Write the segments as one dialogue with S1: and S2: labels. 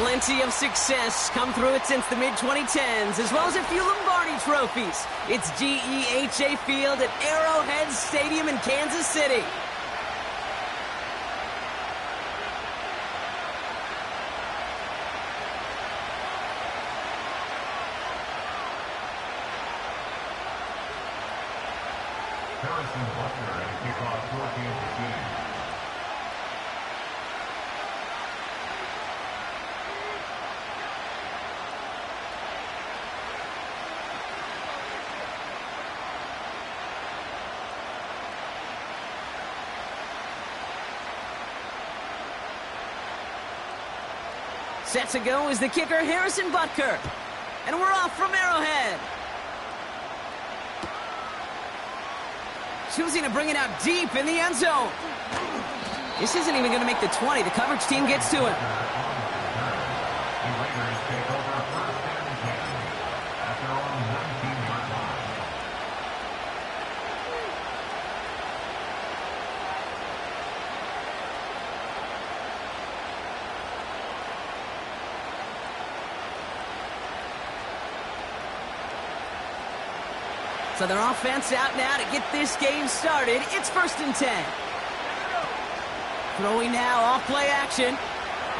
S1: Plenty of success come through it since the mid-2010s, as well as a few Lombardi trophies. It's GEHA Field at Arrowhead Stadium in Kansas City.
S2: Harrison Butler at kickoff for Kansas City.
S1: Set to go is the kicker, Harrison Butker. And we're off from Arrowhead. Choosing to bring it out deep in the end zone. This isn't even going to make the 20. The coverage team gets to it. So their offense out now to get this game started. It's 1st and 10. Throwing now, off play action.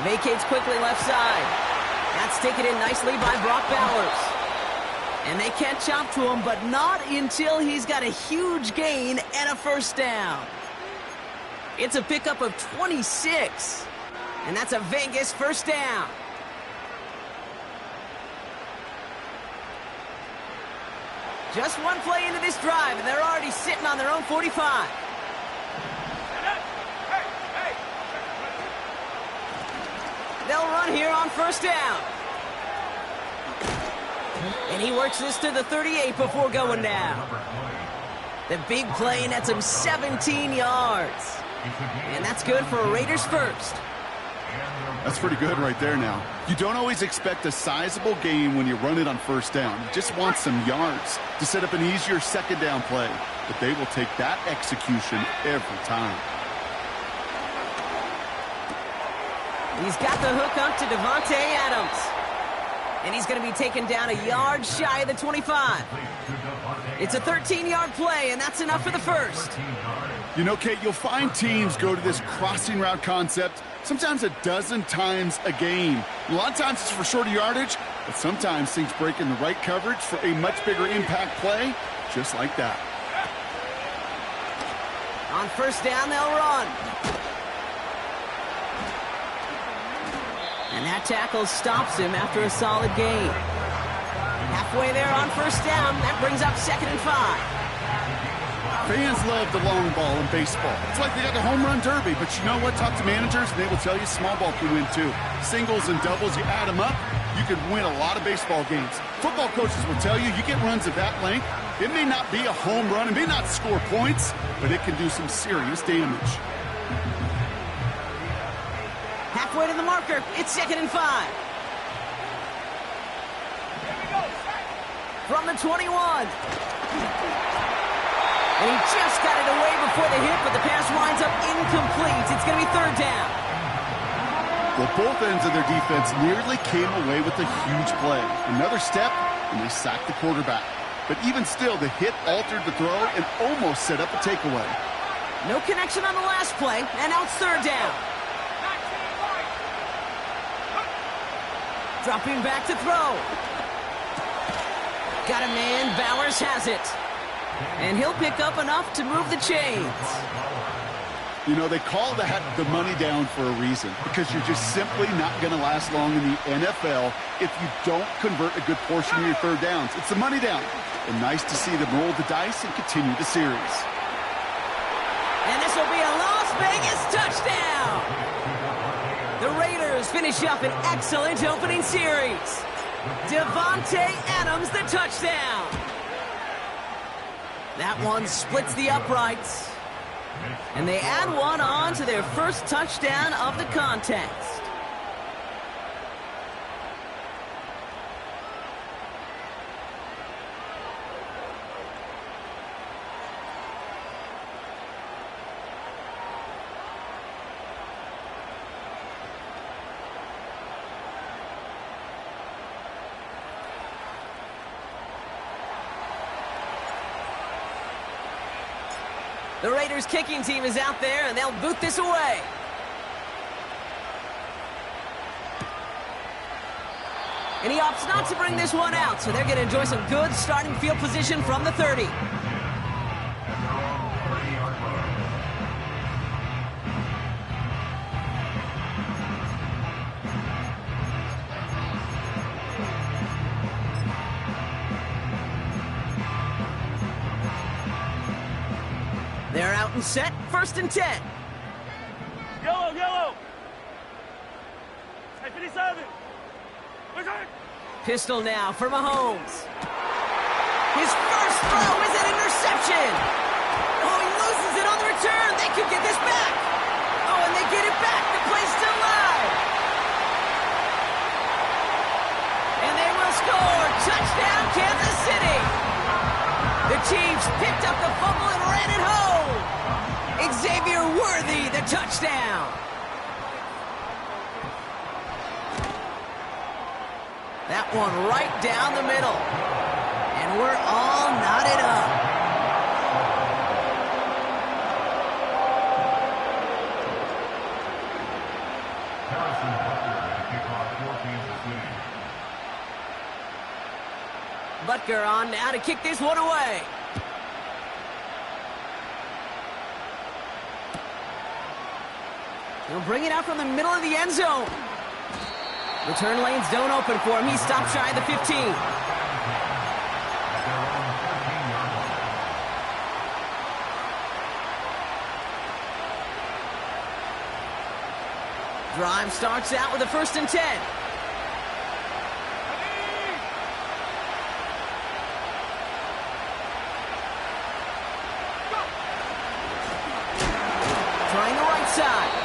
S1: Vacates quickly left side. That's taken in nicely by Brock Bowers. And they can't chop to him, but not until he's got a huge gain and a first down. It's a pickup of 26. And that's a Vegas first down. Just one play into this drive, and they're already sitting on their own 45. They'll run here on first down. And he works this to the 38 before going down. The big play nets him 17 yards. And that's good for a Raiders first.
S3: That's pretty good right there now. You don't always expect a sizable gain when you run it on first down. You just want some yards to set up an easier second down play. But they will take that execution every time.
S1: He's got the hook up to Davante Adams. And he's going to be taken down a yard shy of the 25. It's a 13-yard play, and that's enough for the first.
S3: You know, Kate, you'll find teams go to this crossing route concept sometimes a dozen times a game. A lot of times it's for shorter yardage, but sometimes things break in the right coverage for a much bigger impact play, just like that.
S1: On first down, they'll run. And that tackle stops him after a solid gain. Halfway there on first down, that brings up 2nd and 5.
S3: Fans love the long ball in baseball. It's like they got the home run derby, but you know what? Talk to managers, and they will tell you small ball can win too. Singles and doubles, you add them up, you can win a lot of baseball games. Football coaches will tell you, you get runs of that length, it may not be a home run, it may not score points, but it can do some serious damage.
S1: Halfway to the marker, it's 2nd and 5. From the 21. And he just got it away before the hit, but the pass winds up incomplete. It's going to be 3rd down.
S3: Well, both ends of their defense nearly came away with a huge play. Another step, and they sacked the quarterback. But even still, the hit altered the throw and almost set up a takeaway.
S1: No connection on the last play, and now it's 3rd down. Dropping back to throw. Got a man, Bowers has it. And he'll pick up enough to move the chains.
S3: You know, they call that the money down for a reason, because you're just simply not going to last long in the NFL if you don't convert a good portion of your 3rd downs. It's the money down. And nice to see them roll the dice and continue the series.
S1: And this will be a Las Vegas touchdown. The Raiders finish up an excellent opening series. Davante Adams, the touchdown. That one splits the uprights. And they add one on to their first touchdown of the contest. The Raiders kicking team is out there, and they'll boot this away. And he opts not to bring this one out, so they're going to enjoy some good starting field position from the 30. They're out and set, 1st and 10.
S4: Yellow, yellow. Hey, 57.
S1: Pistol now for Mahomes. His first throw is an interception. Oh, he loses it on the return. They could get this back. Oh, and they get it back. The play's still live. And they will score. Touchdown, Kansas City. The Chiefs picked up the fumble and ran it home. Xavier Worthy, the touchdown. That one right down the middle. And we're all knotted up.
S2: Harrison Butker to kick off for Kansas City.
S1: Butker on now to kick this one away. He'll bring it out from the middle of the end zone. Return lanes don't open for him. He stopped shy of the 15. Drive starts out with a 1st and 10. Trying the right side.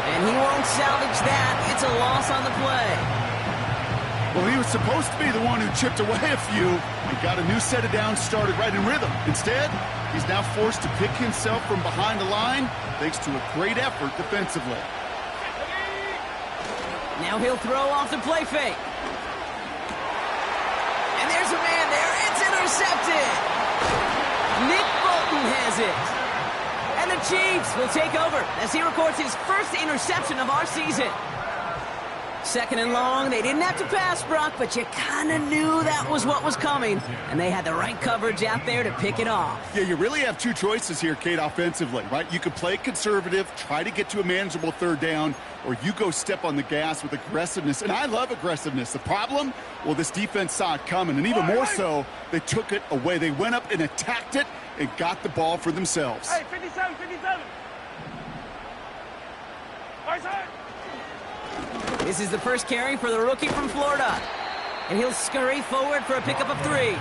S1: And he won't salvage that. It's a loss on the play.
S3: Well, he was supposed to be the one who chipped away a few and got a new set of downs started right in rhythm. Instead, he's now forced to pick himself from behind the line thanks to a great effort defensively.
S1: Now he'll throw off the play fake. And there's a man there. It's intercepted. Nick Bolton has it. And the Chiefs will take over as he records his first interception of our season. 2nd and long. They didn't have to pass, Brock, but you kind of knew that was what was coming. And they had the right coverage out there to pick it off.
S3: Yeah, you really have two choices here, Kate, offensively, right? You could play conservative, try to get to a manageable 3rd down, or you go step on the gas with aggressiveness. And I love aggressiveness. The problem? Well, this defense saw it coming, and even more so, they took it away. They went up and attacked it and got the ball for themselves.
S4: Hey, 57, 57. Right side.
S1: This is the first carry for the rookie from Florida. And he'll scurry forward for a pickup of 3.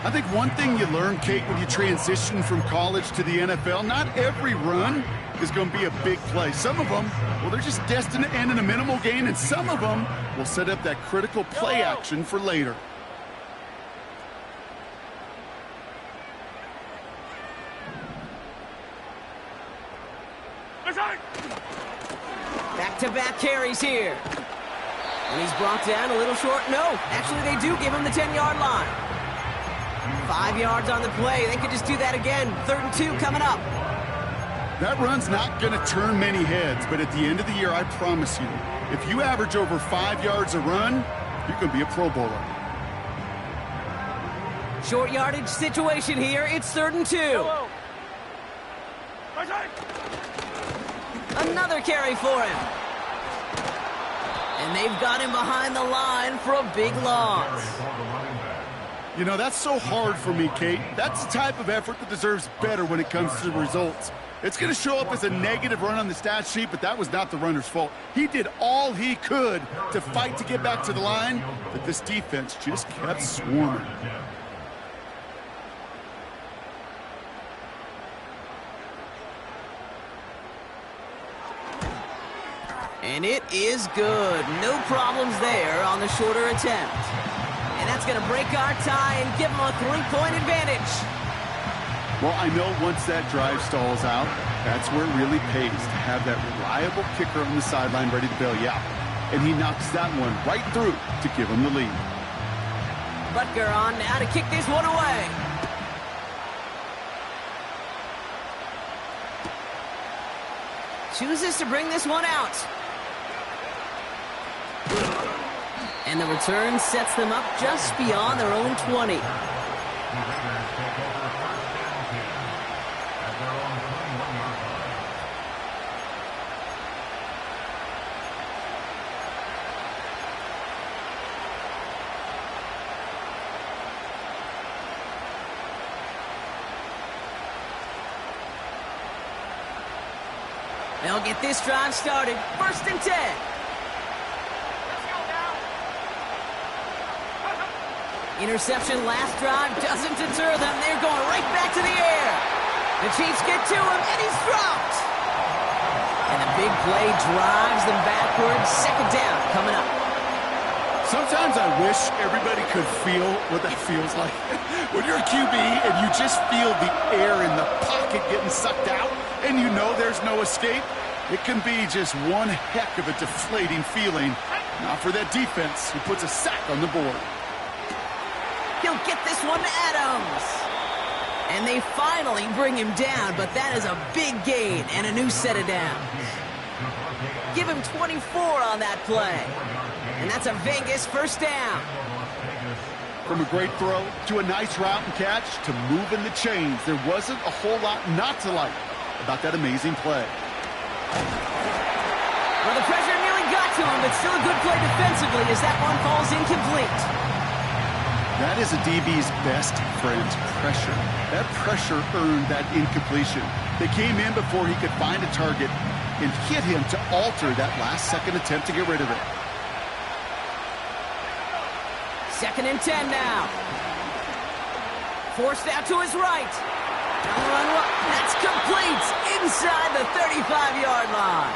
S3: I think one thing you learn, Kate, when you transition from college to the NFL, not every run is going to be a big play. Some of them, well, they're just destined to end in a minimal gain, and some of them will set up that critical play action for later.
S1: Back-to-back carries here. And he's brought down a little short. No, actually they do give him the 10-yard line. 5 yards on the play. They could just do that again. 3rd and 2 coming up.
S3: That run's not going to turn many heads, but at the end of the year, I promise you, if you average over 5 yards a run, you're going to be a Pro Bowler.
S1: Short yardage situation here. It's 3rd and 2.
S4: Hello. Right side.
S1: Another carry for him. And they've got him behind the line for a big loss.
S3: You know, that's so hard for me, Kate. That's the type of effort that deserves better when it comes to the results. It's going to show up as a negative run on the stat sheet, but that was not the runner's fault. He did all he could to fight to get back to the line, but this defense just kept swarming.
S1: And it is good. No problems there on the shorter attempt. And that's going to break our tie and give them a 3-point advantage.
S3: Well, I know once that drive stalls out, that's where it really pays to have that reliable kicker on the sideline ready to bail you out. And he knocks that one right through to give him the lead.
S1: Butker on now to kick this one away. chooses to bring this one out. And the return sets them up just beyond their own 20. They'll get this drive started. 1st and 10. Interception last drive doesn't deter them. They're going right back to the air. The Chiefs get to him, and he's dropped. And the big play drives them backwards. 2nd down coming up.
S3: Sometimes I wish everybody could feel what that feels like. When you're a QB and you just feel the air in the pocket getting sucked out, and you know there's no escape, it can be just one heck of a deflating feeling. Not for that defense, who puts a sack on the board.
S1: He'll get this one to Adams. And they finally bring him down, but that is a big gain and a new set of downs. Give him 24 on that play. And that's a Vegas 1st down.
S3: From a great throw to a nice route and catch to moving the chains, there wasn't a whole lot not to like about that amazing play.
S1: Well, the pressure nearly got to him, but still a good play defensively as that one falls incomplete.
S3: That is a DB's best friend, pressure. That pressure earned that incompletion. They came in before he could find a target and hit him to alter that last-second attempt to get rid of it.
S1: 2nd and 10 now. Forced out to his right. Down the run, that's complete inside the 35-yard line.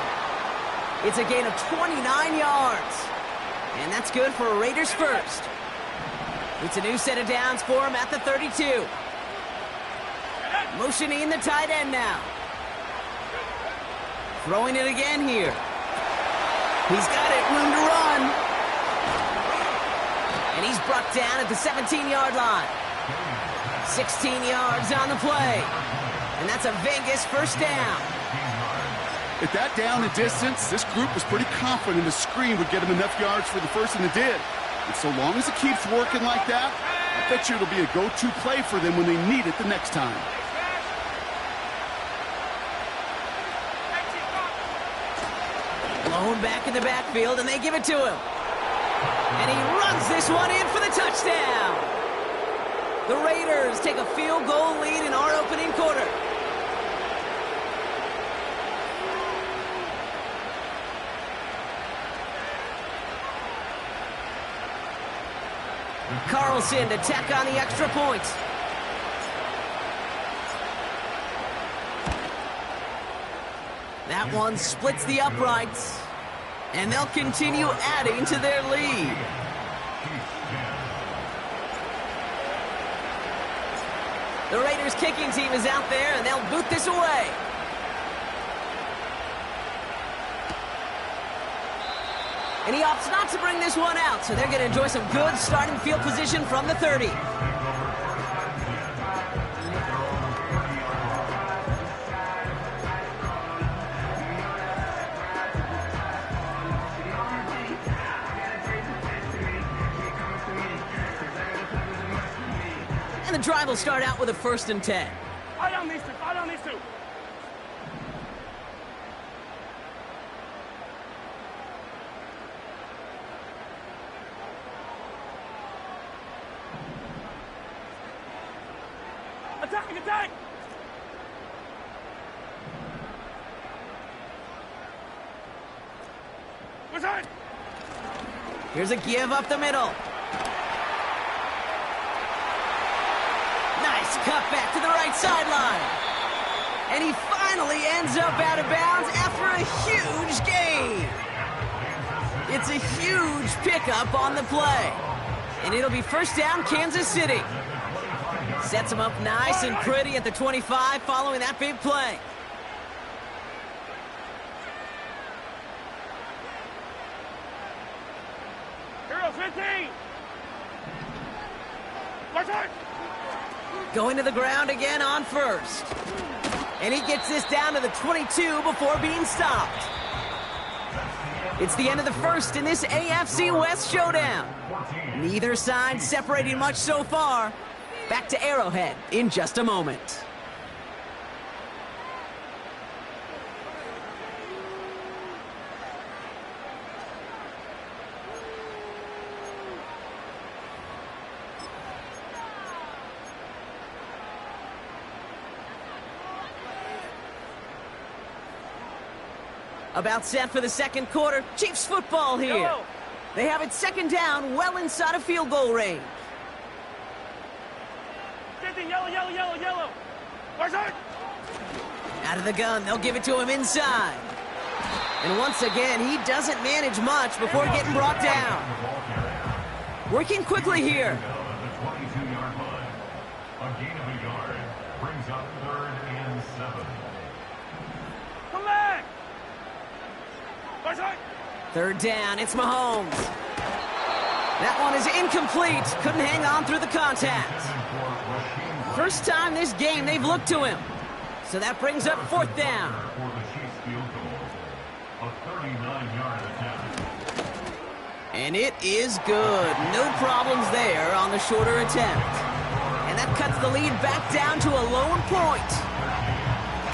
S1: It's a gain of 29 yards. And that's good for a Raiders 1st. It's a new set of downs for him at the 32. Motioning the tight end now. Throwing it again here. He's got it, room to run. And he's brought down at the 17-yard line. 16 yards on the play. And that's a Vegas 1st down.
S3: At that down and distance, this group was pretty confident the screen would get him enough yards for the 1st, and it did. And so long as it keeps working like that, I bet you it'll be a go-to play for them when they need it the next time.
S1: Blown back in the backfield, and they give it to him. And he runs this one in for the touchdown. The Raiders take a field goal lead in our opening quarter. Carlson to tack on the extra point. That one splits the uprights, and they'll continue adding to their lead. The Raiders kicking team is out there, and they'll boot this away. And he opts not to bring this one out, so they're going to enjoy some good starting field position from the 30. And the drive will start out with a 1st and 10.
S4: Fight on these two, fight on these two. Attack, attack! Return!
S1: Here's a give up the middle. Nice cut back to the right sideline. And he finally ends up out of bounds after a huge gain. It's a huge pickup on the play. And it'll be 1st down, Kansas City. Sets him up nice and pretty at the 25 following that big play.
S4: Hero 15! Return!
S1: Going to the ground again on 1st. And he gets this down to the 22 before being stopped. It's the end of the first in this AFC West showdown. Neither side separating much so far. Back to Arrowhead in just a moment. About set for the second quarter. Chiefs football here.
S4: Yellow.
S1: They have it second down, well inside of field goal range.
S4: 50, yellow, yellow, yellow, yellow. Where's it?
S1: Out of the gun, they'll give it to him inside. And once again, he doesn't manage much before getting brought down. Working quickly here.
S2: At the 22-yard line. A gain of a yard brings up 3rd and 7.
S4: Come back. Where's it?
S1: Third down, it's Mahomes. That one is incomplete. Couldn't hang on through the contact. First time this game they've looked to him. So that brings up 4th down.
S2: For the Chiefs field goal. A 39-yard attempt.
S1: And it is good. No problems there on the shorter attempt. And that cuts the lead back down to a lone point.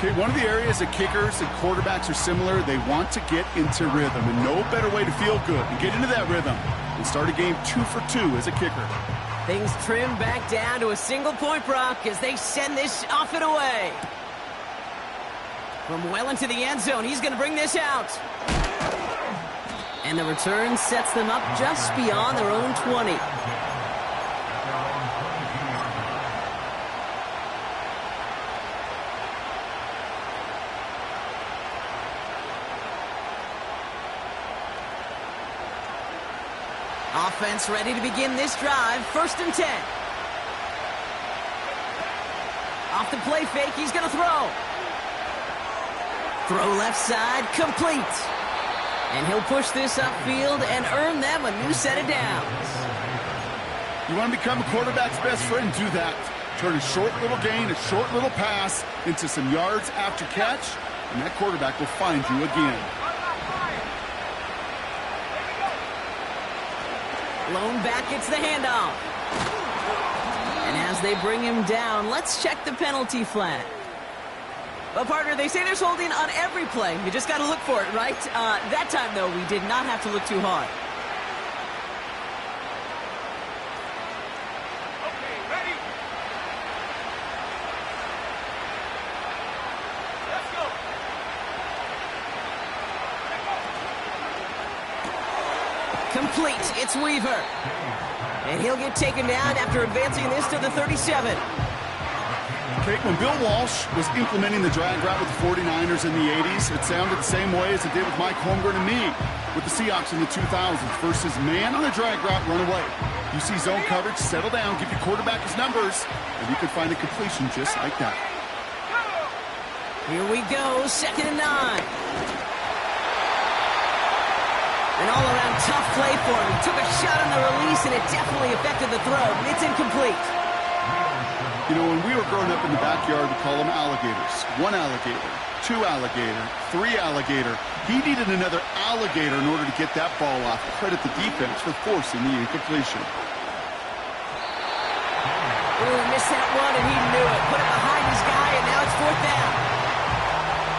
S3: Okay, one of the areas that kickers and quarterbacks are similar, they want to get into rhythm. And no better way to feel good and get into that rhythm than start a game 2 for 2 as a kicker.
S1: Things trim back down to a single point, Brock, as they send this off and away. From well into the end zone, he's going to bring this out. And the return sets them up just beyond their own 20. Offense ready to begin this drive. 1st and 10. Off the play fake, he's going to throw. Throw left side, complete. And he'll push this upfield and earn them a new set of downs.
S3: You want to become a quarterback's best friend? Do that. Turn a short little gain, a short little pass into some yards after catch, and that quarterback will find you again.
S1: Lone back gets the handoff. And as they bring him down, let's check the penalty flag. Well, partner, they say there's holding on every play. You just got to look for it, right? That time, though, we did not have to look too hard.
S4: Okay, ready? Let's go.
S1: Complete. It's Weaver. And he'll get taken down after advancing this to the 37.
S3: Okay, when Bill Walsh was implementing the drag route with the 49ers in the 80s, it sounded the same way as it did with Mike Holmgren and me with the Seahawks in the 2000s versus man on a drag route, run away. You see zone coverage, settle down, give your quarterback his numbers, and you can find a completion just like that.
S1: Here we go, 2nd and 9. An all-around tough play for him. He took a shot on the release, and it definitely affected the throw, but it's incomplete.
S3: You know, when we were growing up in the backyard, we call them alligators. 1 alligator, 2 alligator, 3 alligator. He needed another alligator in order to get that ball off. Credit the defense for forcing the incompletion.
S1: Ooh, missed that one, and he knew it. Put it behind his guy, and now it's 4th down.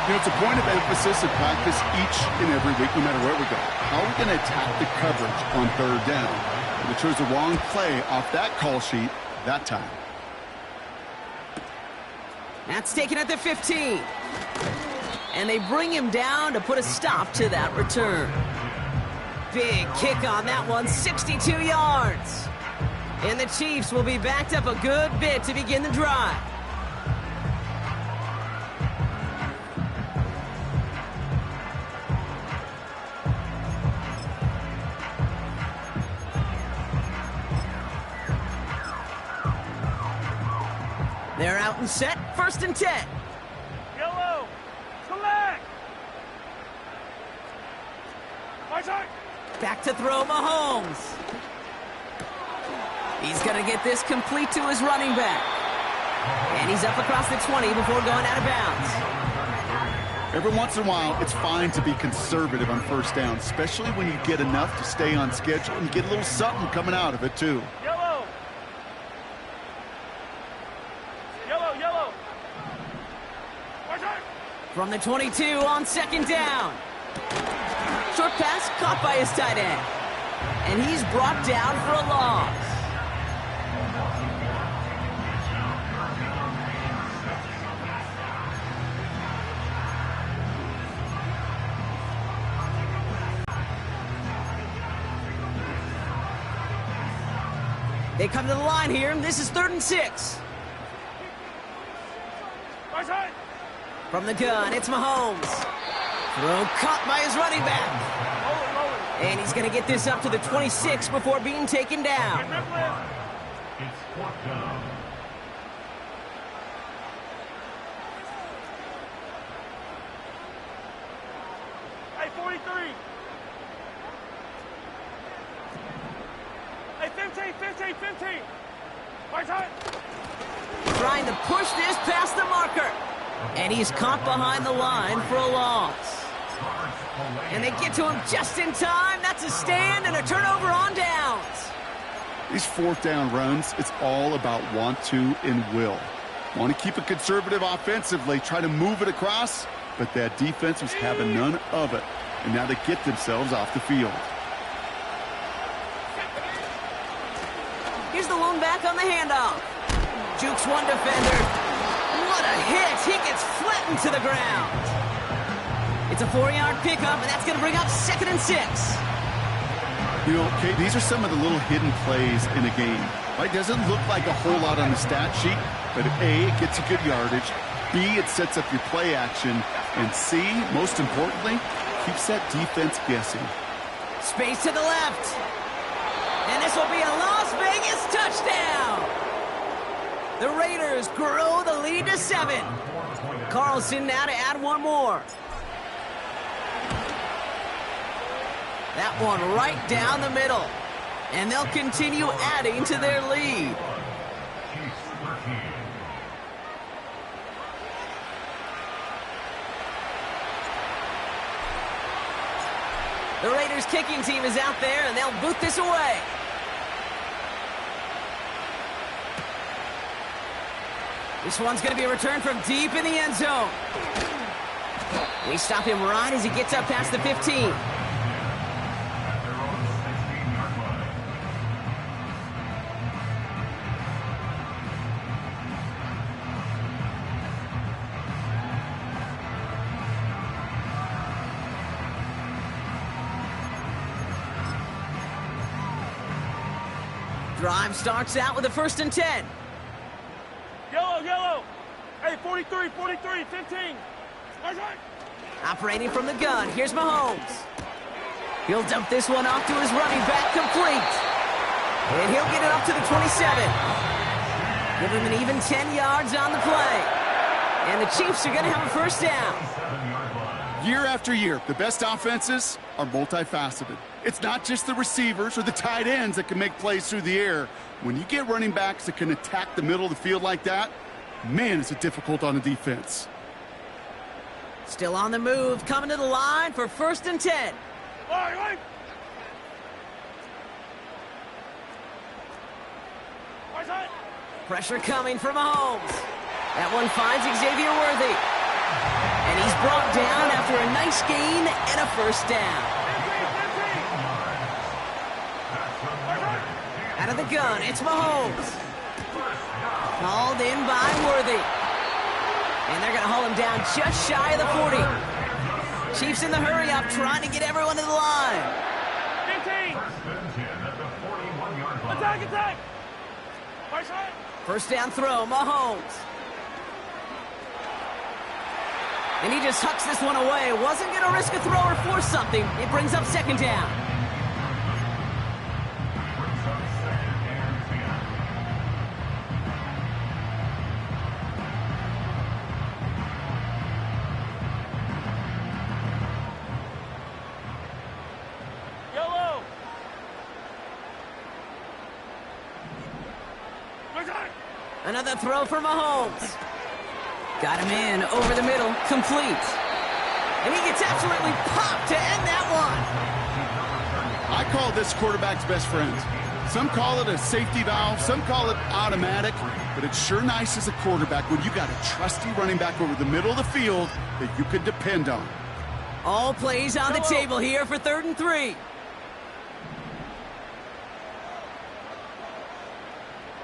S3: You know, it's a point of emphasis in practice each and every week, no matter where we go. How are we going to attack the coverage on 3rd down? But they chose the wrong play off that call sheet that time.
S1: That's taken at the 15. And they bring him down to put a stop to that return. Big kick on that one, 62 yards. And the Chiefs will be backed up a good bit to begin the drive. They're out and set, 1st and 10.
S4: Yellow. Select.
S1: Back to throw Mahomes. He's going to get this complete to his running back. And he's up across the 20 before going out of bounds.
S3: Every once in a while, it's fine to be conservative on first down, especially when you get enough to stay on schedule and get a little something coming out of it, too.
S4: Yellow. Yellow, yellow.
S1: From the 22 on second down. Short pass caught by his tight end. And he's brought down for a loss. They come to the line here, and this is 3rd and 6. From the gun, it's Mahomes. Throw caught by his running back. And he's going to get this up to the 26 before being taken down.
S2: It's 4th down.
S4: Hey, 43. Hey, 15. Right side.
S1: Trying to push this past the marker. And he's caught behind the line for a loss. And they get to him just in time. That's a stand and a turnover on downs.
S3: These 4th down runs, it's all about want to and will. Want to keep it conservative offensively, try to move it across, but that defense was having none of it. And now they get themselves off the field.
S1: Here's the lone back on the handoff. Jukes one defender. What a hit! He gets flattened to the ground. It's a 4-yard pickup, and that's going to bring up 2nd and 6.
S3: You know, Kate, these are some of the little hidden plays in a game. Right? Doesn't look like a whole lot on the stat sheet, but A, it gets you good yardage. B, it sets up your play action. And C, most importantly, keeps that defense guessing.
S1: Space to the left. And this will be a Las Vegas touchdown. The Raiders grow the lead to 7. Carlson now to add one more. That one right down the middle. And they'll continue adding to their lead. The Raiders kicking team is out there, and they'll boot this away. This one's going to be a return from deep in the end zone. We stop him right as he gets up past the 15. Drive starts out with a 1st and 10.
S4: Yellow. Hey, 43, 15. Right side.
S1: Operating from the gun, here's Mahomes. He'll dump this one off to his running back, complete. And he'll get it up to the 27. Give him an even 10 yards on the play. And the Chiefs are going to have a 1st down.
S3: Year after year, the best offenses are multifaceted. It's not just the receivers or the tight ends that can make plays through the air. When you get running backs that can attack the middle of the field like that, man, is it difficult on the defense.
S1: Still on the move, coming to the line for 1st and 10.
S4: Right. Right side.
S1: Pressure coming from Mahomes. That one finds Xavier Worthy. And he's brought down after a nice gain and a 1st down. Out of the gun, it's Mahomes. Hauled in by Worthy. And they're going to haul him down just shy of the 40. Chiefs in the hurry-up, trying to get everyone to the line.
S4: 15. Attack. Right side.
S1: 1st down throw, Mahomes. And he just hucks this one away. Wasn't going to risk a throw or force something. It brings up 2nd down.
S4: Yellow. Right side.
S1: Another throw for Mahomes. Got him in over the middle, complete. And he gets absolutely popped to end that one.
S3: I call this quarterback's best friend. Some call it a safety valve, some call it automatic, but it's sure nice as a quarterback when you got a trusty running back over the middle of the field that you can depend on.
S1: All plays on the table here for 3rd and 3.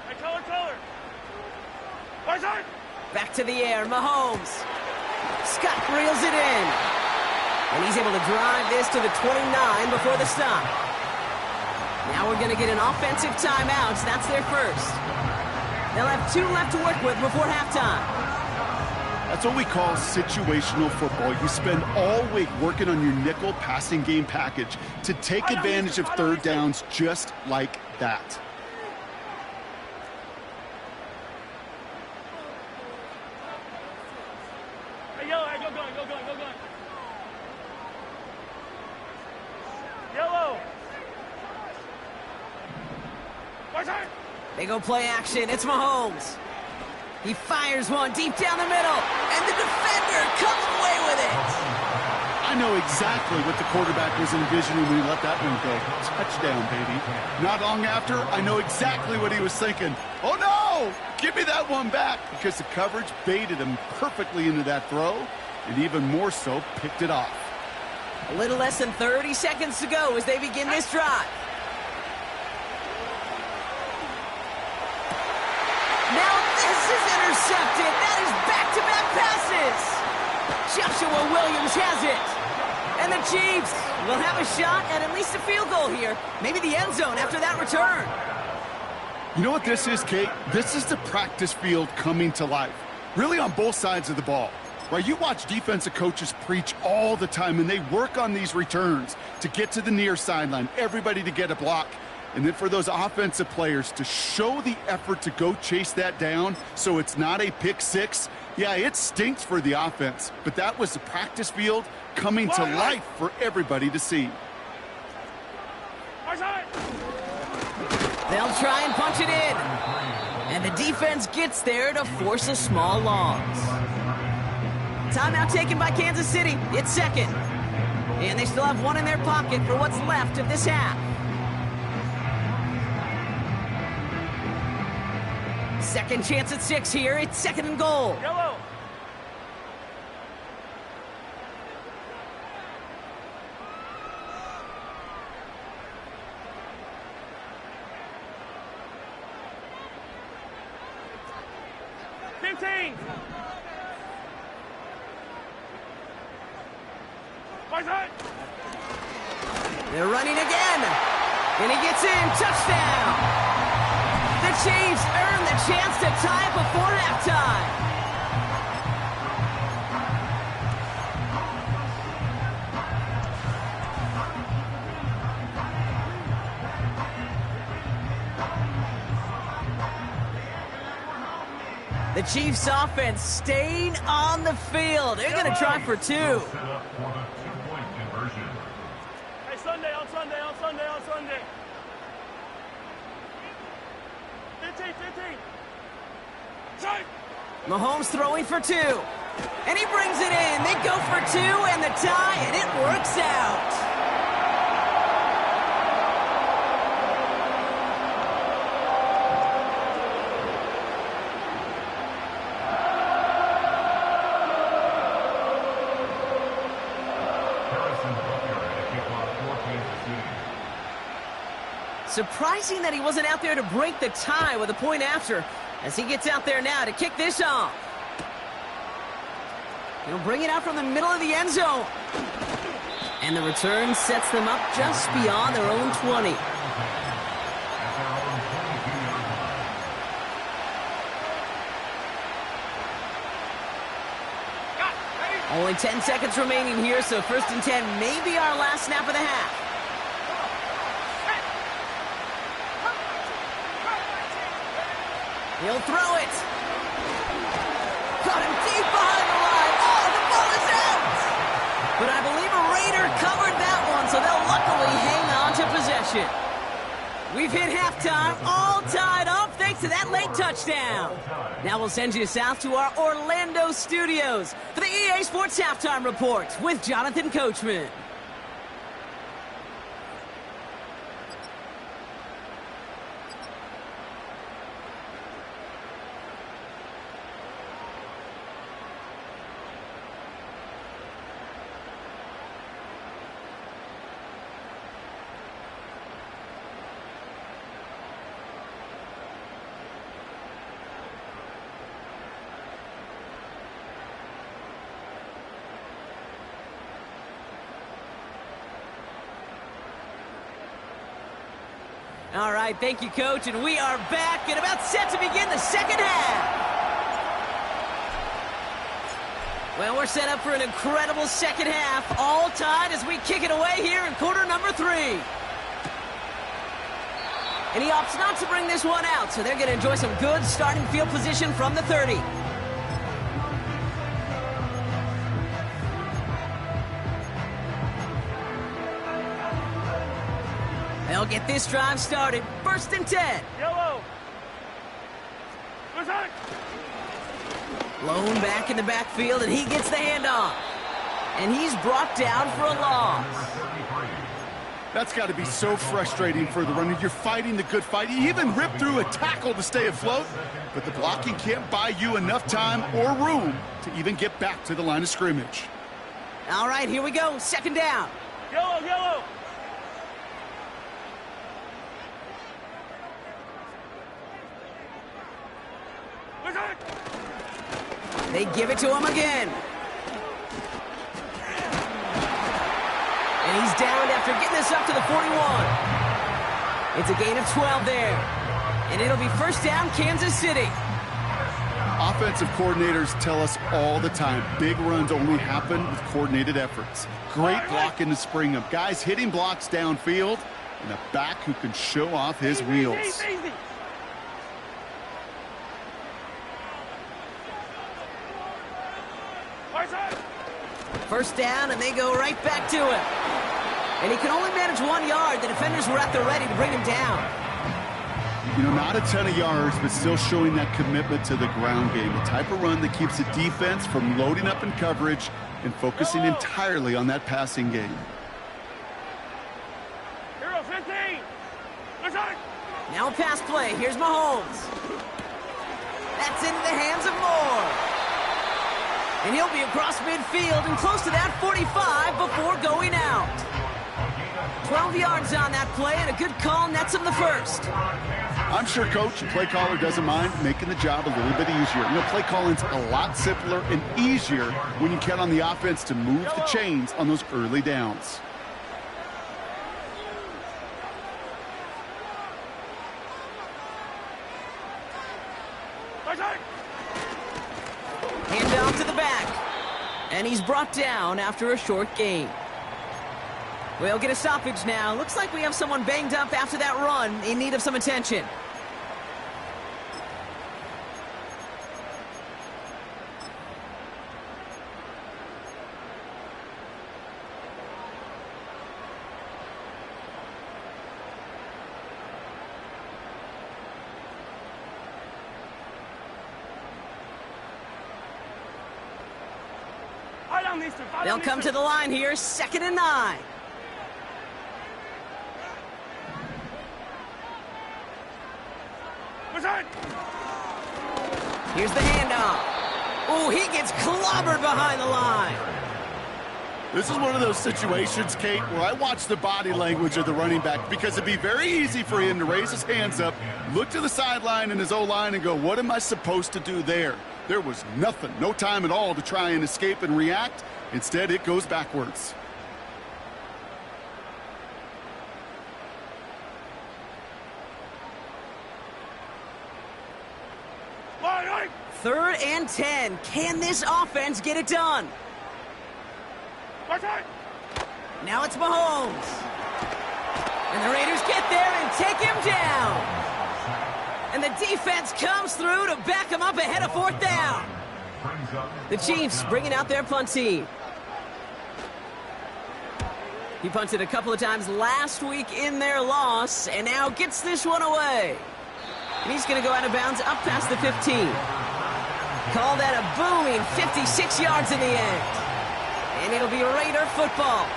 S4: Hey, color. Right side.
S1: Back to the air, Mahomes. Scott reels it in. And he's able to drive this to the 29 before the stop. Now we're going to get an offensive timeout. That's their first. They'll have 2 left to work with before halftime.
S3: That's what we call situational football. You spend all week working on your nickel passing game package to take advantage of 3rd downs just like that.
S4: Hey, yellow, hey, go going. Yellow. Right side.
S1: They go play action. It's Mahomes. He fires one deep down the middle, and the defender comes away with it.
S3: I know exactly what the quarterback was envisioning when he let that one go. Touchdown, baby. Not long after, I know exactly what he was thinking. Oh, no! Give me that one back, because the coverage baited him perfectly into that throw, and even more so, picked it off.
S1: A little less than 30 seconds to go as they begin this drive. Now this is intercepted. That is back-to-back passes. Joshua Williams has it. And the Chiefs will have a shot at least a field goal here. Maybe the end zone after that return.
S3: You know what this is, Kate? This is the practice field coming to life. Really on both sides of the ball. Right, you watch defensive coaches preach all the time, and they work on these returns to get to the near sideline, everybody to get a block. And then for those offensive players to show the effort to go chase that down so it's not a pick six. Yeah, it stinks for the offense, but that was the practice field coming to life for everybody to see.
S1: They'll try and punch it in. And the defense gets there to force a small loss. Timeout taken by Kansas City. It's 2nd. And they still have 1 in their pocket for what's left of this half. 2nd chance at 6 here. It's 2nd and goal.
S4: Yellow.
S1: They're running again. And he gets in. Touchdown. The Chiefs earn the chance to tie it before halftime. The Chiefs offense staying on the field. They're going to try for 2.
S2: Set up for the 2-point conversion.
S4: Hey, Sunday. 15. Strike.
S1: Mahomes throwing for 2. And he brings it in. They go for 2 and the tie, and it works out. Surprising that he wasn't out there to break the tie with a point after, as he gets out there now to kick this off. He'll bring it out from the middle of the end zone. And the return sets them up just beyond their own 20. Only 10 seconds remaining here, so 1st and 10 may be our last snap of the half. He'll throw it. Caught him deep behind the line. Oh, the ball is out. But I believe a Raider covered that one, so they'll luckily hang on to possession. We've hit halftime, all tied up thanks to that late touchdown. Now we'll send you south to our Orlando studios for the EA Sports Halftime Report with Jonathan Coachman. All right, thank you, Coach, and we are back and about set to begin the second half. Well, we're set up for an incredible second half, all tied as we kick it away here in quarter number 3. And he opts not to bring this one out, so they're going to enjoy some good starting field position from the 30. They'll get this drive started. 1st and 10.
S4: Yellow.
S1: Blown back in the backfield, and he gets the handoff. And he's brought down for a loss.
S3: That's got to be so frustrating for the runner. You're fighting the good fight. You even rip through a tackle to stay afloat, but the blocking can't buy you enough time or room to even get back to the line of scrimmage.
S1: All right, here we go. 2nd down.
S4: Yellow, yellow.
S1: They give it to him again. And he's downed after getting this up to the 41. It's a gain of 12 there. And it'll be 1st down, Kansas City.
S3: Offensive coordinators tell us all the time, big runs only happen with coordinated efforts. Great blocking to spring them. Guys hitting blocks downfield, and a back who can show off his wheels.
S4: Easy.
S1: 1st down, and they go right back to him. And he can only manage 1 yard. The defenders were at the ready to bring him down.
S3: You know, not a ton of yards, but still showing that commitment to the ground game. The type of run that keeps the defense from loading up in coverage and focusing entirely on that passing game.
S4: Hero 15.
S1: Now a pass play. Here's Mahomes. That's into the hands of Moore. And he'll be across midfield and close to that 45 before going out. 12 yards on that play, and a good call nets him the 1st.
S3: I'm sure Coach, the play caller, doesn't mind making the job a little bit easier. You know, play calling's a lot simpler and easier when you count on the offense to move the chains on those early downs.
S1: Handoff to the back. And he's brought down after a short gain. We'll get a stoppage now. Looks like we have someone banged up after that run, in need of some attention. They'll come to the line here, 2nd and 9. Here's the handoff. Oh, he gets clobbered behind the line.
S3: This is one of those situations, Kate, where I watch the body language of the running back, because it'd be very easy for him to raise his hands up, look to the sideline in his O-line and go, what am I supposed to do there? There was nothing, no time at all to try and escape and react. Instead, it goes backwards.
S1: Third and 10. Can this offense get it done? Now it's Mahomes. And the Raiders get there and take him down. And the defense comes through to back him up ahead of 4th down. The Chiefs bringing out their punt team. He punted a couple of times last week in their loss, and now gets this one away. And he's going to go out of bounds up past the 15. Call that a booming 56 yards in the end. And it'll be Raider football.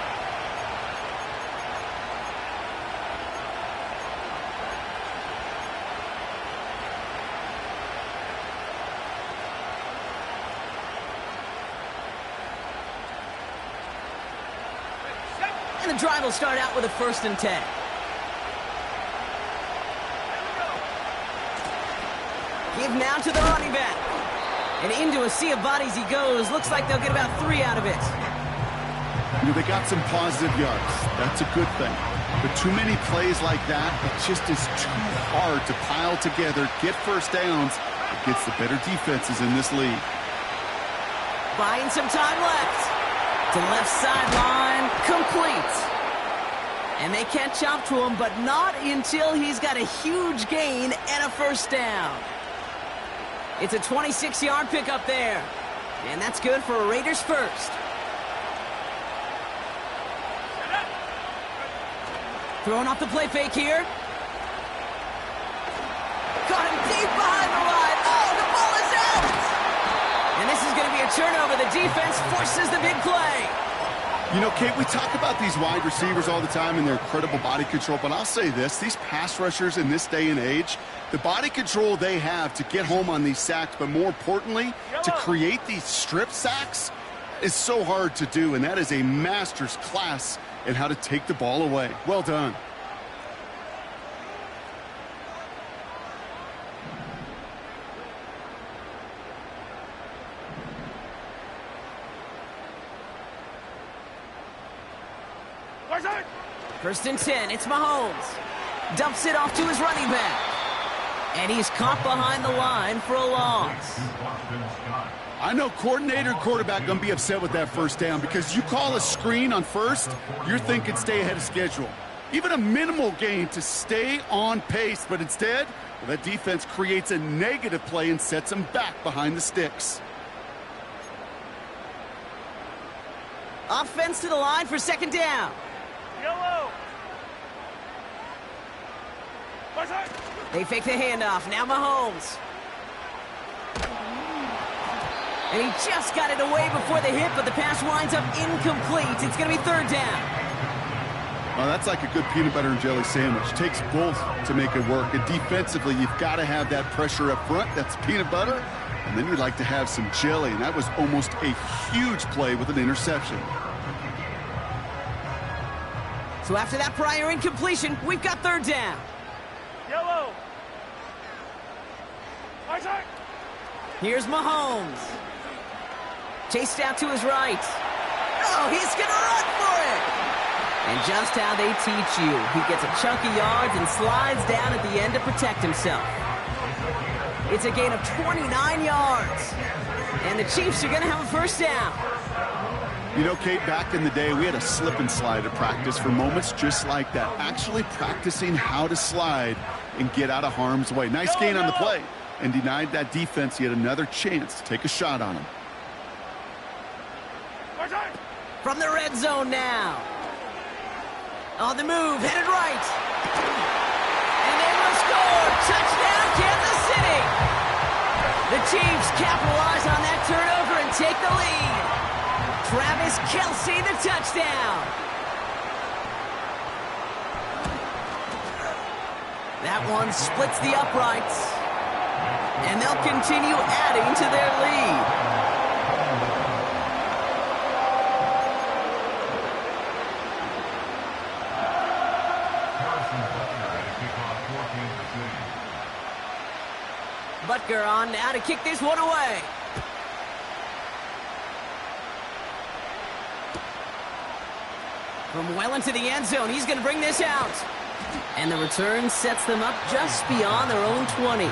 S1: And the drive will start out with a 1st and 10. Give now to the running back. And into a sea of bodies he goes. Looks like they'll get about 3 out of it.
S3: You know, they got some positive yards. That's a good thing. But too many plays like that, it just is too hard to pile together, get first downs against the better defenses in this league.
S1: Buying some time left. To left sideline, complete. And they can't chop to him, but not until he's got a huge gain and a 1st down. It's a 26-yard pickup there. And that's good for a Raiders 1st. Throwing off the play fake here. Caught him deep behind the line. Oh, the ball is out! And this is going to be a turnover. The defense forces the big play.
S3: You know, Kate, we talk about these wide receivers all the time and their incredible body control, but I'll say this, these pass rushers in this day and age, the body control they have to get home on these sacks, but more importantly, to create these strip sacks is so hard to do, and that is a master's class in how to take the ball away. Well done.
S1: First and 10, it's Mahomes. Dumps it off to his running back. And he's caught behind the line for a loss.
S3: I know coordinator and quarterback going to be upset with that 1st down because you call a screen on 1st, you're thinking stay ahead of schedule. Even a minimal gain to stay on pace, but instead, well, that defense creates a negative play and sets them back behind the sticks.
S1: Offense to the line for 2nd down.
S4: Yellow.
S1: They fake the handoff. Now Mahomes. And he just got it away before the hit, but the pass winds up incomplete. It's going to be 3rd down.
S3: Well, that's like a good peanut butter and jelly sandwich. It takes both to make it work. And defensively, you've got to have that pressure up front. That's peanut butter. And then you'd like to have some jelly. And that was almost a huge play with an interception.
S1: So after that prior incompletion, we've got 3rd down.
S4: Yellow.
S1: Here's Mahomes. Chased out to his right. Oh, he's going to run for it. And just how they teach you. He gets a chunk of yards and slides down at the end to protect himself. It's a gain of 29 yards. And the Chiefs are going to have a 1st down.
S3: You know, Kate, back in the day, we had a slip and slide at practice for moments just like that. Actually practicing how to slide and get out of harm's way. Nice gain on the play and denied that defense yet another chance to take a shot on him.
S1: From the red zone now. On the move, headed right. And they will score. Touchdown, Kansas City. The Chiefs capitalize on that turnover and take the lead. Travis Kelce, the touchdown. That one splits the uprights. And they'll continue adding to their lead. Butker on now to kick this one away. From well into the end zone, he's going to bring this out. And the return sets them up just beyond their own 20.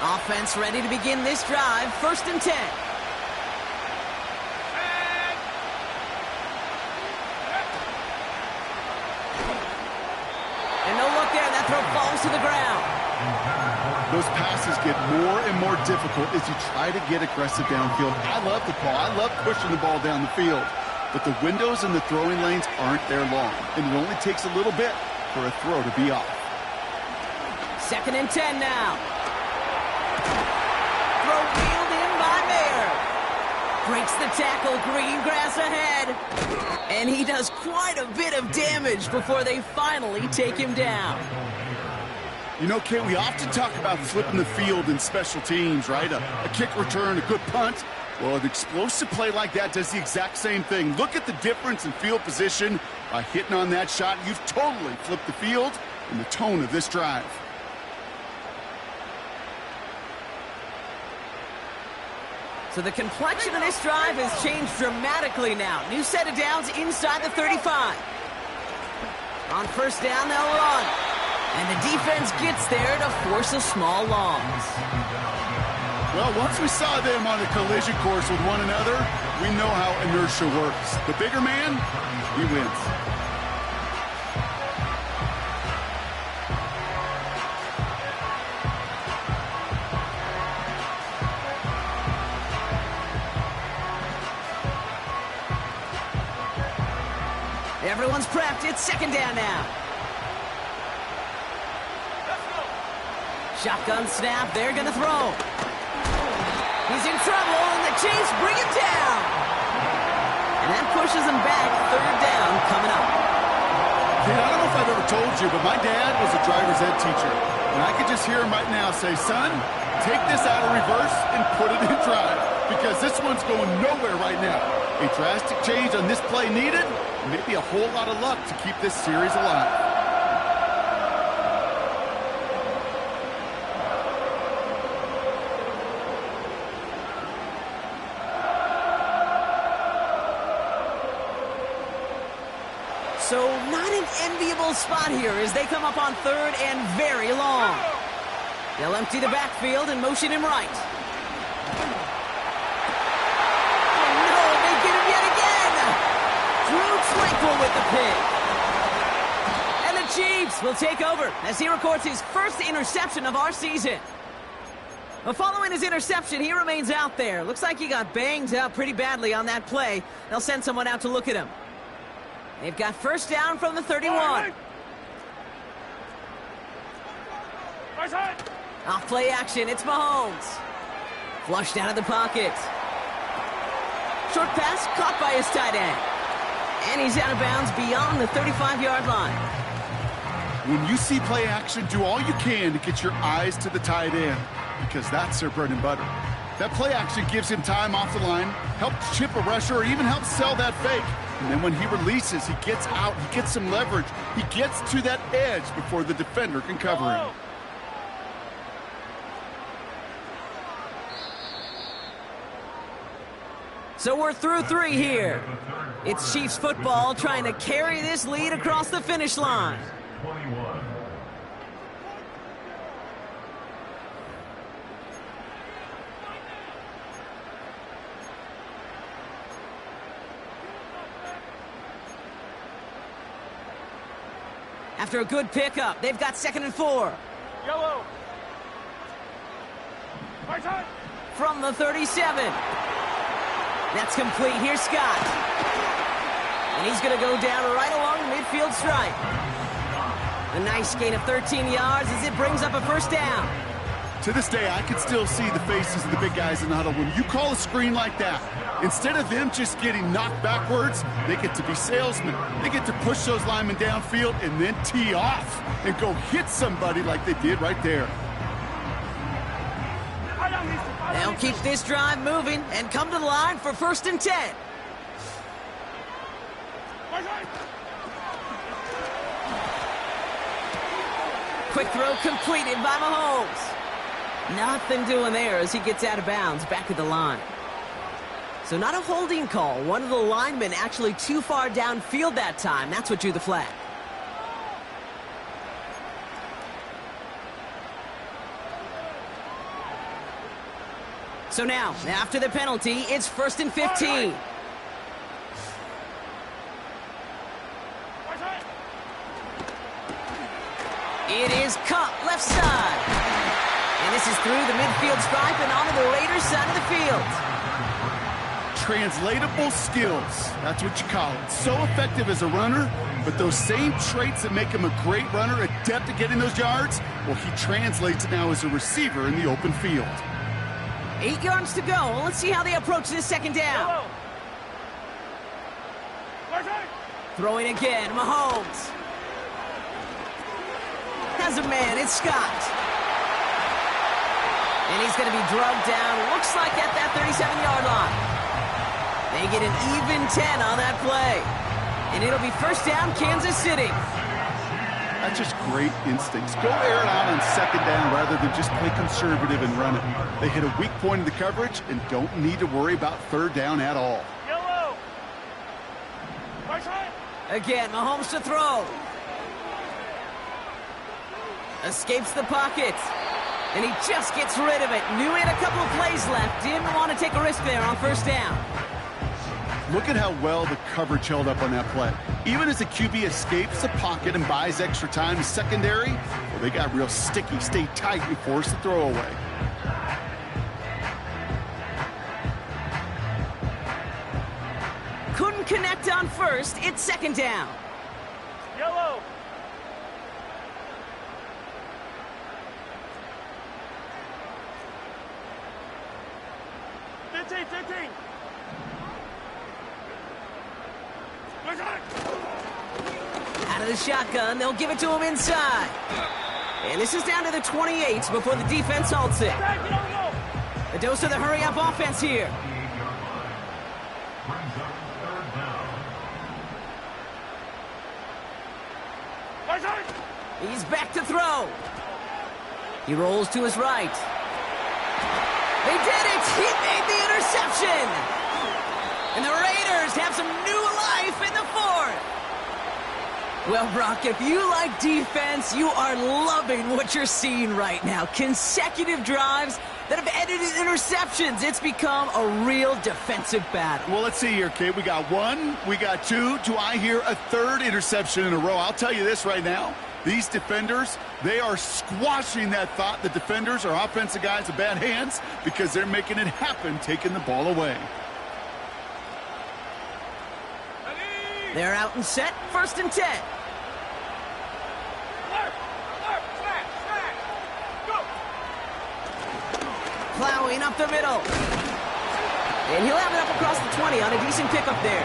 S1: Offense ready to begin this drive. 1st and 10. And no look there. That throw falls to the ground.
S3: Those passes get more and more difficult as you try to get aggressive downfield. I love the ball. I love pushing the ball down the field. But the windows in the throwing lanes aren't there long, and it only takes a little bit for a throw to be off.
S1: 2nd and 10 now. Throw wheeled in by Mayer. Breaks the tackle, green grass ahead. And he does quite a bit of damage before they finally take him down.
S3: You know, Kate, we often talk about flipping the field in special teams, right? A kick return, a good punt. Well, an explosive play like that does the exact same thing. Look at the difference in field position. By hitting on that shot, you've totally flipped the field and the tone of this drive.
S1: So the complexion of this drive has changed dramatically now. New set of downs inside the 35. On 1st down, they'll run. And the defense gets there to force a small loss.
S3: Well, once we saw them on a collision course with one another, we know how inertia works. The bigger man, he wins.
S1: Everyone's prepped. It's 2nd down now. Shotgun snap. They're going to throw. He's in trouble, and the Chiefs bring him down. And that pushes him back. 3rd down coming up.
S3: Kid, I don't know if I've ever told you, but my dad was a driver's ed teacher. And I could just hear him right now say, son, take this out of reverse and put it in drive. Because this one's going nowhere right now. A drastic change on this play needed, and maybe a whole lot of luck to keep this series alive.
S1: So not an enviable spot here as they come up on 3rd and very long. They'll empty the backfield and motion him right. With the pick. And the Chiefs will take over as he records his first interception of our season. Well, following his interception, he remains out there. Looks like he got banged up pretty badly on that play. They'll send someone out to look at him. They've got 1st down from the 31. Off play action, it's Mahomes. Flushed out of the pocket. Short pass caught by his tight end. And he's out of bounds beyond the 35-yard line.
S3: When you see play action, do all you can to get your eyes to the tight end, because that's their bread and butter. That play action gives him time off the line, helps chip a rusher, or even helps sell that fake. And then when he releases, he gets out, he gets some leverage. He gets to that edge before the defender can cover him.
S1: So we're through 3 here. It's Chiefs football trying to carry this lead across the finish line.
S2: 21.
S1: After a good pickup, they've got 2nd and 4.
S4: Yellow. Right side.
S1: From the 37. That's complete. Here's Scott. And he's going to go down right along the midfield stripe. A nice gain of 13 yards as it brings up a 1st down.
S3: To this day, I can still see the faces of the big guys in the huddle. When you call a screen like that, instead of them just getting knocked backwards, they get to be salesmen. They get to push those linemen downfield and then tee off and go hit somebody like they did right there.
S1: They'll keep this drive moving and come to the line for 1st and 10. Quick throw completed by Mahomes. Nothing doing there as he gets out of bounds back at the line. So not a holding call. One of the linemen actually too far downfield that time. That's what drew the flag. So now, after the penalty, it's 1st and 15. It is Cup left side. And this is through the midfield stripe and onto the Raiders' side of the field.
S3: Translatable skills. That's what you call it. So effective as a runner, but those same traits that make him a great runner, adept at getting those yards, well, he translates it now as a receiver in the open field.
S1: 8 yards to go. Let's see how they approach this second down. Throwing again, Mahomes. Has a man, it's Scott. And he's going to be drugged down, looks like at that 37-yard line. They get an even 10 on that play. And it'll be first down, Kansas City.
S3: That's just great instincts. Go air it out on second down rather than just play conservative and run it. They hit a weak point in the coverage and don't need to worry about third down at all.
S4: Yellow. Right side.
S1: Again, Mahomes to throw. Escapes the pocket. And he just gets rid of it. Knew he had a couple of plays left. Didn't want to take a risk there on first down.
S3: Look at how well the coverage held up on that play. Even as the QB escapes the pocket and buys extra time in secondary, well, they got real sticky, stay tight, and force the throw away.
S1: Couldn't connect on first. It's second down.
S4: Yellow.
S1: Out of the shotgun, they'll give it to him inside. And this is down to the 28 before the defense halts it. A dose of the hurry-up offense here. He's back to throw. He rolls to his right. They did it! He made the interception! And the Raiders have some new life in the fourth. Well, Brock, if you like defense, you are loving what you're seeing right now. Consecutive drives that have ended in interceptions. It's become a real defensive battle.
S3: Well, let's see here, Kate. We got one, we got two. Do I hear a third interception in a row? I'll tell you this right now. These defenders, they are squashing that thought. The defenders are offensive guys with bad hands because they're making it happen, taking the ball away.
S1: They're out and set, first and 10. Plowing up the middle. And he'll have it up across the 20 on a decent pickup there.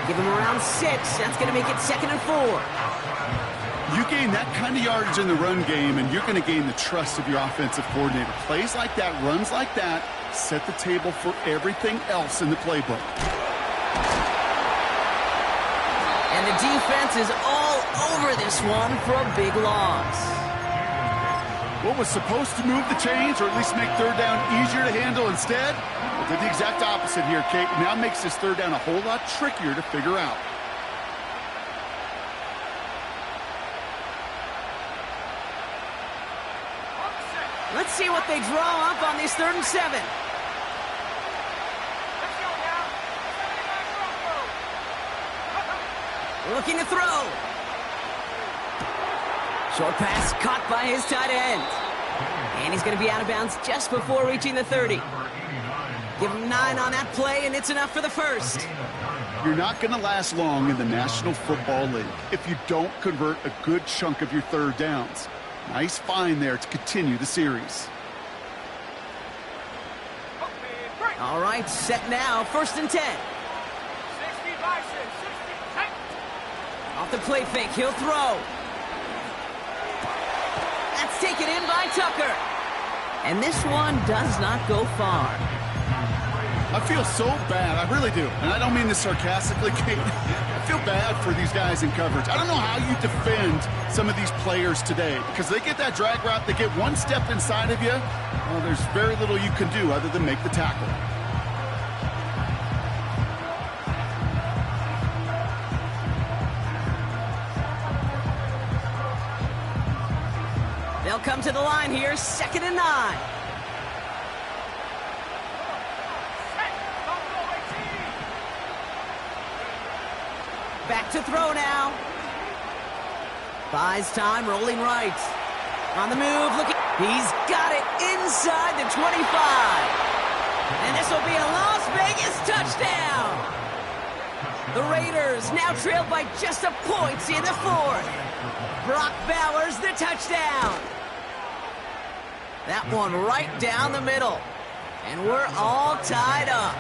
S1: Give him around 6. That's going to make it second and 4.
S3: You gain that kind of yardage in the run game, and you're going to gain the trust of your offensive coordinator. Plays like that, runs like that, set the table for everything else in the playbook.
S1: And the defense is all over this one for a big loss.
S3: What was supposed to move the chains, or at least make third down easier to handle instead, well, did the exact opposite here, Kate. Now makes this third down a whole lot trickier to figure out.
S1: Let's see what they draw up on this 3rd and 7. Looking to throw. Short pass caught by his tight end. And he's going to be out of bounds just before reaching the 30. Give him 9 on that play, and it's enough for the first.
S3: You're not going to last long in the National Football League if you don't convert a good chunk of your third downs. Nice find there to continue the series.
S1: All right, set now, 1st and 10.
S4: 60 Bison, 60,
S1: Off the play fake, he'll throw. That's taken in by Tucker. And this one does not go far.
S3: I feel so bad, I really do. And I don't mean this sarcastically, Kate. I feel bad for these guys in coverage. I don't know how you defend some of these players today, because they get that drag route, they get one step inside of you, well, there's very little you can do other than make the tackle.
S1: They'll come to the line here, 2nd and 9. Back to throw now. Buys time, rolling right. On the move, looking. He's got it inside the 25. And this will be a Las Vegas touchdown. The Raiders now trailed by just a point in the fourth. Brock Bowers the touchdown. That one right down the middle. And we're all tied up.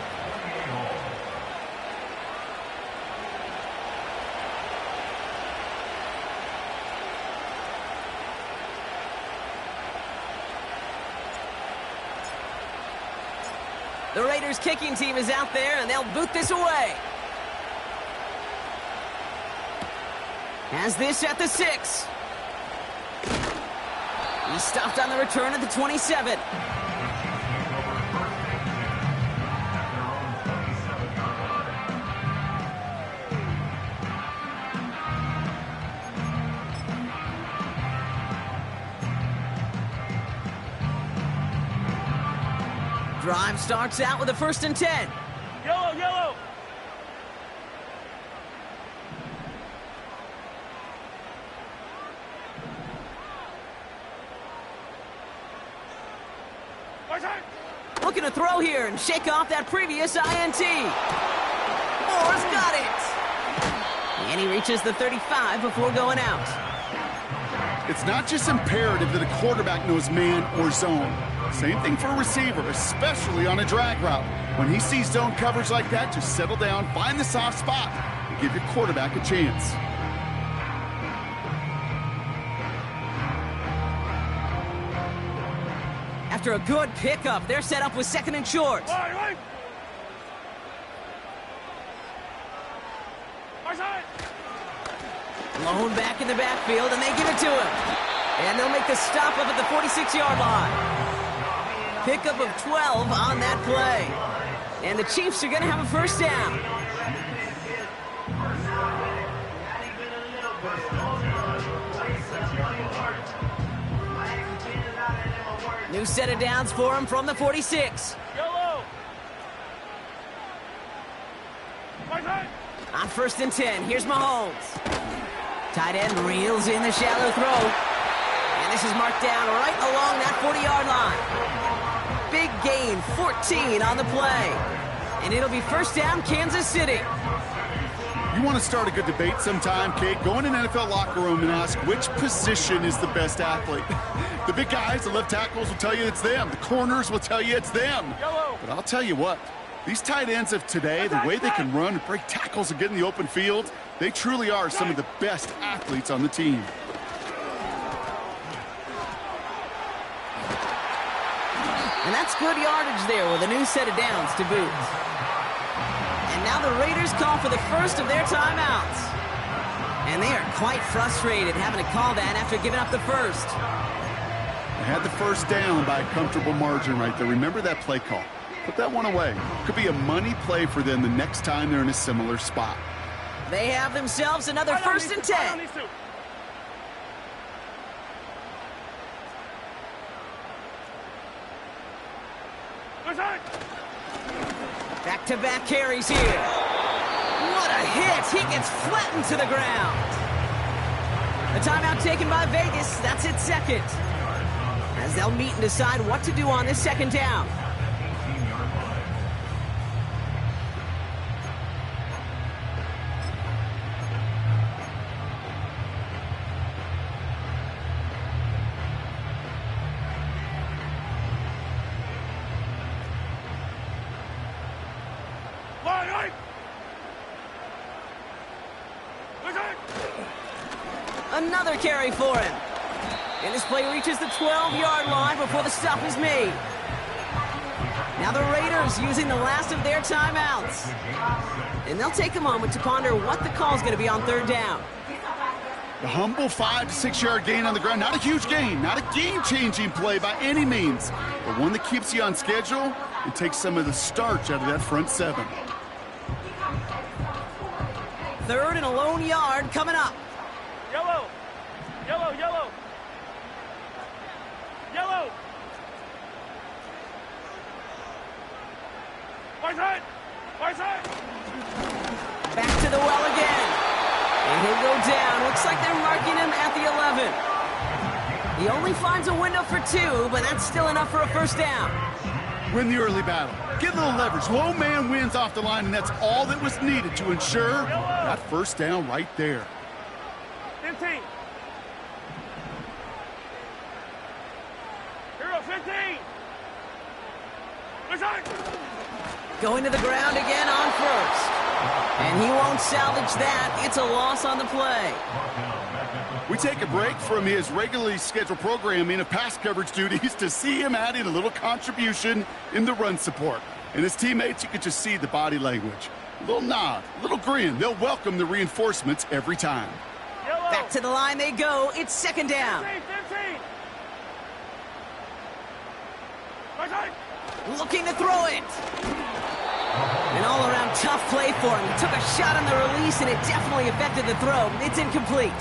S1: The Raiders kicking team is out there, and they'll boot this away. Has this at the 6. He stopped on the return at the 27. Drive starts out with a 1st and 10.
S4: Yellow, yellow.
S1: Looking to throw here and shake off that previous INT. Moore's got it. And he reaches the 35 before going out.
S3: It's not just imperative that a quarterback knows man or zone. Same thing for a receiver, especially on a drag route. When he sees zone coverage like that, just settle down, find the soft spot, and give your quarterback a chance.
S1: After a good pickup, they're set up with 2nd and short.
S4: Right.
S1: Lone back in the backfield, and they give it to him. And they'll make the stop up at the 46-yard line. Pickup of 12 on that play. And the Chiefs are going to have a 1st down. New set of downs for him from the 46.
S4: Yellow.
S1: On 1st and 10, here's Mahomes. Tight end reels in the shallow throw. And this is marked down right along that 40-yard line. Big gain, 14 on the play. And it'll be 1st down, Kansas City.
S3: You want to start a good debate sometime, Kate? Go in an NFL locker room and ask which position is the best athlete. The big guys, the left tackles will tell you it's them. The corners will tell you it's them. But I'll tell you what, these tight ends of today, the way they can run and break tackles and get in the open field, they truly are some of the best athletes on the team.
S1: And that's good yardage there with a new set of downs to boot. And now the Raiders call for the first of their timeouts. And they are quite frustrated having to call that after giving up the first.
S3: They had the 1st down by a comfortable margin right there. Remember that play call. Put that one away. Could be a money play for them the next time they're in a similar spot.
S1: They have themselves another 1st and 10. Back-to-back carries here. What a hit. He gets flattened to the ground. A timeout taken by Vegas. That's its 2nd. As they'll meet and decide what to do on this 2nd down. Another carry for him. And this play reaches the 12-yard line before the stop is made. Now the Raiders using the last of their timeouts. And they'll take a moment to ponder what the call is going to be on 3rd down.
S3: The humble 5 to 6 yard gain on the ground. Not a huge gain, not a game-changing play by any means, but one that keeps you on schedule and takes some of the starch out of that front 7.
S1: 3rd and a lone yard coming up.
S4: Yellow. Yellow, yellow. Yellow. Right side.
S1: Back to the well again. And he'll go down. Looks like they're marking him at the 11. He only finds a window for 2, but that's still enough for a first down.
S3: Win the early battle. Get a little leverage. Low man wins off the line, and that's all that was needed to ensure that first down right there.
S4: 15. Hero 15.
S1: Going to the ground again on first. And he won't salvage that. It's a loss on the play.
S3: We take a break from his regularly scheduled programming of pass coverage duties to see him add in a little contribution in the run support. And his teammates, you could just see the body language. A little nod, a little grin. They'll welcome the reinforcements every time.
S4: Yellow.
S1: Back to the line they go. It's second down.
S4: 15.
S1: Looking to throw it. An all-around tough play for him. He took a shot on the release, and it definitely affected the throw. It's incomplete.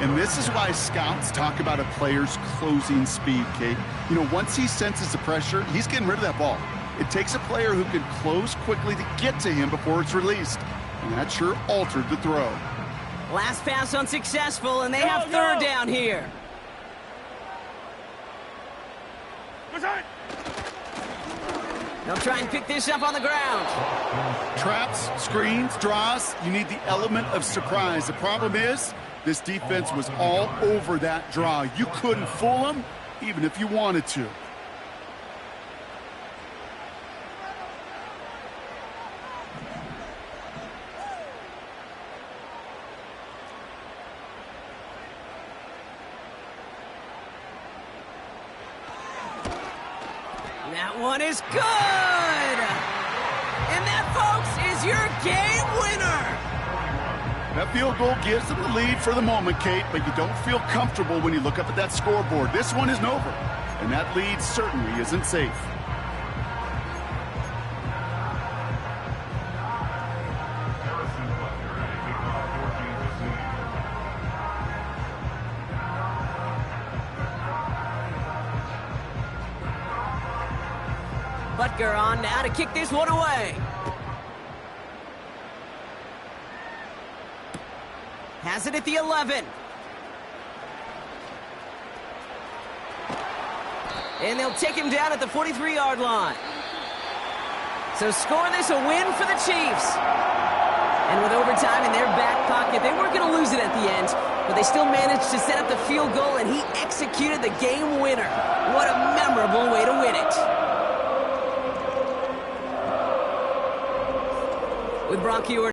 S3: And this is why scouts talk about a player's closing speed, Kate. You know, once he senses the pressure, he's getting rid of that ball. It takes a player who can close quickly to get to him before it's released. And that sure altered the throw.
S1: Last pass unsuccessful, and they have third down here. They'll try and pick this up on the ground.
S3: Traps, screens, draws, you need the element of surprise. The problem is, this defense was all over that draw. You couldn't fool them, even if you wanted to.
S1: That one is good! And that, folks, is your game winner!
S3: That field goal gives them the lead for the moment, Kate, but you don't feel comfortable when you look up at that scoreboard. This one isn't over, and that lead certainly isn't safe.
S1: Butker on now to kick this one away. Has it at the 11. And they'll take him down at the 43-yard line. So score this a win for the Chiefs. And with overtime in their back pocket, they weren't going to lose it at the end, but they still managed to set up the field goal, and he executed the game winner. What a memorable way to win it. With Bronchior